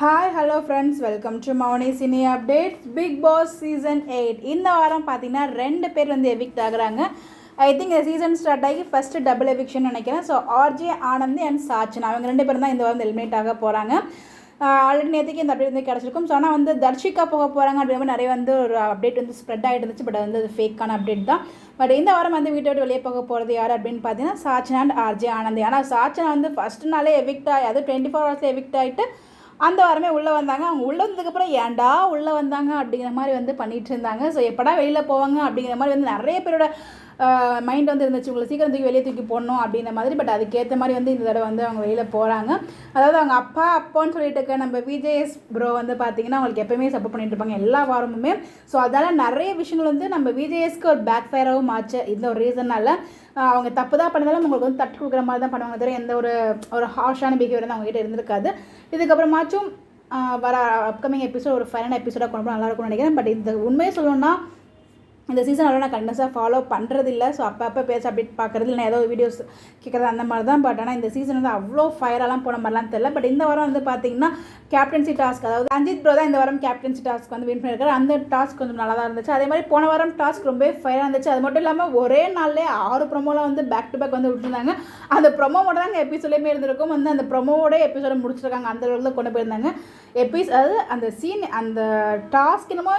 Hi hello friends, welcome to Mouni cine updates. Big boss season 8 இந்த வாரம் பார்த்தீங்கன்னா 2 பேர் வந்து எவிக்ட் ஆகுறாங்க. ஐ திங்க் இந்த சீசன் ஸ்டார்ட் ஆகி ஃபஸ்ட்டு டபுள் எவிக்ஷன் நினைக்கிறேன். So RJ Anand and Sachana அவங்க 2 பேரும் தான் இந்த வாரம் எலிமினேட் ஆக போகிறாங்க. ஆல்ரெடி நேற்றுக்கு இந்த அப்டேட் வந்து கிடச்சிருக்கும். ஸோ ஆனால் வந்து தர்ஷிகா போக போகிறாங்க அப்படின்ற மாதிரி நிறைய வந்து ஒரு அப்டேட் வந்து ஸ்ப்ரெட் ஆகிட்டு இருந்துச்சு. பட் வந்து அது ஃபேக்கான அப்டேட் தான். பட் இந்த வாரம் வந்து வீட்டை விட்டு வெளியே போக போகிறது யார் அப்படின்னு பார்த்தீங்கன்னா சாச்சனா அண்ட் ஆர்ஜே ஆனந்த். ஆனால் சாச்சனா வந்து ஃபஸ்ட்டு நாளே எவிக்ட் ஆகி, அது 24 ஹவர்ஸில் எவிக்ட் ஆகிட்டு அந்த வாரமே உள்ளே வந்தாங்க. அவங்க உள்ளே வந்ததுக்கப்புறம் ஏன்டா உள்ளே வந்தாங்க அப்படிங்கிற மாதிரி வந்து பண்ணிகிட்டு இருந்தாங்க. ஸோ எப்படா வெளியில் போவாங்க அப்படிங்கிற மாதிரி வந்து நிறைய பேரோட மைண்ட் வந்து இருந்துச்சு, உங்களை சீக்கிரம் தூக்கி வெளியே தூக்கி போடணும் அப்படின்ற மாதிரி. பட் அதுக்கேற்ற மாதிரி வந்து இந்த தடவை வந்து அவங்க வெளியில் போகிறாங்க. அதாவது அவங்க அப்பான்னு சொல்லிட்டு இருக்க நம்ம விஜேஎஸ் ப்ரோ வந்து பார்த்திங்கன்னா அவங்களுக்கு எப்போயுமே சப்போர்ட் பண்ணிட்டு இருப்பாங்க எல்லா வாரமுமே. ஸோ அதனால் நிறைய விஷயங்கள் வந்து நம்ம விஜேஎஸ்க்கு ஒரு பேக் ஃபயராகவும் ஆச்சு. இந்த ஒரு ரீசனால் அவங்க தப்பு தான் பண்ணதாலும் உங்களுக்கு வந்து தட்டு கொடுக்குற மாதிரி தான் பண்ணுவாங்க தவிர எந்த ஒரு ஹார்ஷான பிஹேவியர் வந்து அவங்ககிட்ட இருந்திருக்காது. இதுக்கப்புறமாச்சும் வர அப்கமிங் எபிசோட் ஒரு ஃபைனல் எபிசோடாக கொண்டு போய் நல்லாயிருக்கும்னு நினைக்கிறேன். பட் இந்த உண்மையை சொல்லணும்னா இந்த சீசன் அவ்வளோ நான் கண்டினியூஸாக ஃபாலோ பண்ணுறதில்ல. ஸோ அப்போ பேச அப்டேட் பார்க்குறது இல்லை, ஏதோ வீடியோஸ் கேட்குறது அந்த மாதிரி தான். பட் ஆனால் இந்த சீசன் வந்து அவ்வளோ ஃபயரெல்லாம் போன மாதிரிலாம் தெரியல. பட் இந்த வாரம் வந்து பார்த்திங்கன்னா கேப்டன்சி டாஸ்க், அதாவது ரஞ்சித் ப்ரோ தான் இந்த வாரம் கேப்டன்சி டாஸ்க் வந்து வின் பண்ணியிருக்காரு. அந்த டாஸ்க் கொஞ்சம் நல்லா தான் இருந்துச்சு. அதே மாதிரி போன வாரம் டாஸ்க் ரொம்பவே ஃபயராக இருந்துச்சு. அது மட்டும் இல்லாமல் ஒரே நாள்லேயே 6 ப்ரொமோலாம் வந்து பேக் டு பேக் வந்து விட்டுருந்தாங்க. அந்த ப்ரொமோ மட்டும் தாங்க எபிசோட்லேயுமே இருந்திருக்கும். வந்து அந்த ப்ரொமோவோட எபிசோட முடிச்சிருக்காங்க. அந்த அளவுக்கு தான் கொண்டு போயிருந்தாங்க. அதாவது அந்த சீன், அந்த டாஸ்க் என்னமோ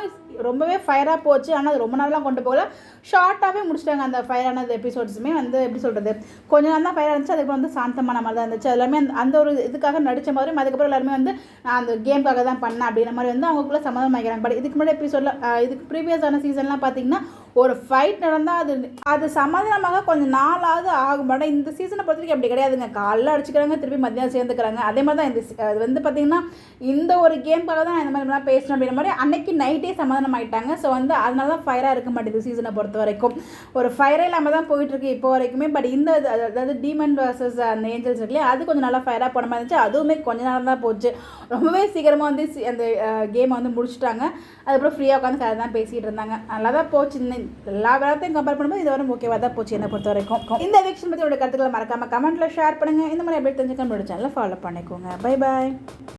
ரொம்பவே ஃபயராக போச்சு. ஆனால் அது ரொம்ப நாள்லாம் கொண்டு போகல, ஷார்ட்டாகவே முடிச்சிட்டாங்க. அந்த ஃபயரான எபிசோட்ஸுமே வந்து எப்படி சொல்கிறது, கொஞ்சம் நாள் தான் ஃபயராக இருந்துச்சு. அதுக்கப்புறம் வந்து சாந்தமான மாதிரி தான் இருந்துச்சு. எல்லாமே அந்த ஒரு இதுக்காக நடித்த மாதிரியும், அதுக்கப்புறம் எல்லாருமே வந்து நான் அந்த கேமுக்காக தான் பண்ணேன் அப்படிங்கிற மாதிரி வந்து அவங்களுக்குள்ள சம்மதம் ஆகிறாங்க. பட் இதுக்கு முன்னாடி எபிசோடில், இதுக்கு ப்ரீவியஸான சீசன்லாம் பார்த்திங்கன்னா ஒரு ஃபைட் நடந்தால் அது சமாதானமாக கொஞ்சம் நாளாவது ஆகும். பட் இந்த சீசனை பொறுத்த வரைக்கும் அப்படி கிடையாதுங்க. காலைல அடிச்சுக்கிறாங்க, திருப்பி மத்தியானம் சேர்ந்துக்கிறாங்க. அதே மாதிரி தான் அது வந்து பார்த்திங்கன்னா இந்த ஒரு கேமுக்காக தான் இந்த மாதிரிலாம் பேசணும் அப்படின்ற மாதிரி அன்னைக்கு நைட்டே சமாதானம் ஆகிட்டாங்க. ஸோ வந்து அதனால தான் ஃபயராக இருக்க மாட்டேங்குது சீசனை பொறுத்த வரைக்கும். ஒரு ஃபயரே இல்லாமல் தான் போயிட்டுருக்கு இப்போ வரைக்குமே. பட் இந்த அதாவது டீமன் வர்சஸ் அந்த ஏஞ்சல்ஸ் இருக்குல்லையே, அது கொஞ்சம் நல்லா ஃபயராக போன மாதிரி இருந்துச்சு. அதுவுமே கொஞ்ச நேரம் தான் போச்சு. ரொம்பவே சீக்கிரமாக வந்து அந்த கேமை வந்து முடிச்சுட்டாங்க. அதுக்கப்புறம் ஃப்ரீயாக உட்காந்து கதை தான் பேசிகிட்டு இருந்தாங்க. நல்லா தான் போச்சு. எல்லா வேலைத்தையும் கம்பேர் பண்ணும்போது இது வரை ஓகேவாக தான் போச்சு என்னை பொறுத்த வரைக்கும். இந்த எவிக்ஷன் பற்றி உங்களோட கருத்துக்களை மறக்காமல் கமெண்ட்டில் ஷேர் பண்ணுங்கள். இந்த மாதிரி எப்படி தெரிஞ்சுக்க நம்மளோட சேனலை ஃபாலோ பண்ணிக்கோங்க. Bye bye.